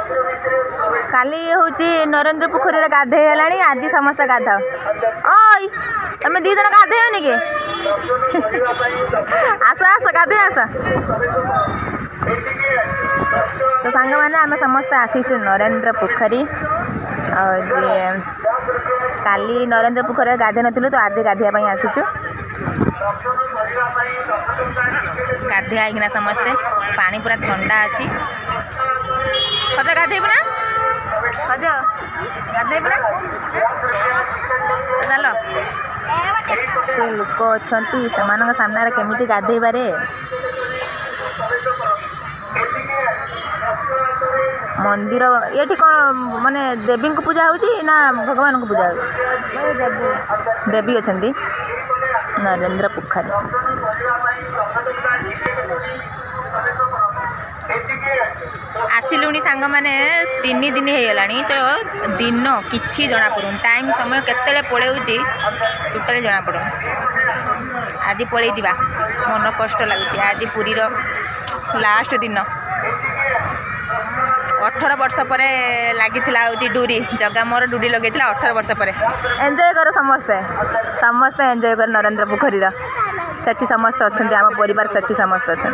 काली हूँ नरेंद्र पोखरी गाधे आज समस्त गाधाओ ओई तुम दी जन गाधेनि कि आस आस गाधे आस तो सांग मैंने आम समस्ते आसीचु नरेंद्र पोखरी काली नरेंद्र पोखरी गाधे नु तो आज गाधेवाई आसीचु गाधे आईना समस्ते पानी पूरा ठंडा अच्छी खज गाधेबू ना खज गाधेबू ना चल एते लोक अच्छा से सामने केमी गाधेबारे मंदिर ये कौन माने देवी को पूजा होची ना भगवान को पूजा होची देवी अच्छा नरेंद्र पोखरी आसिलुणी सांग मैंने 3 दिन हो गला तो दिन किसी जना पड़ून टाइम समय केते पलैची टोटाल जना पड़ू आज पलि जा मन कष्ट लगुच आज पुरीर लास्ट दिन 18 वर्ष पर लगी डोरी जगह मोर डोरी लगे 18 वर्ष पर एंजॉय कर समस्ते समस्ते एंजॉय कर नरेंद्र पोखरी सेठी समस्त अच्छा आम परिवार सेठी समस्त अच्छा।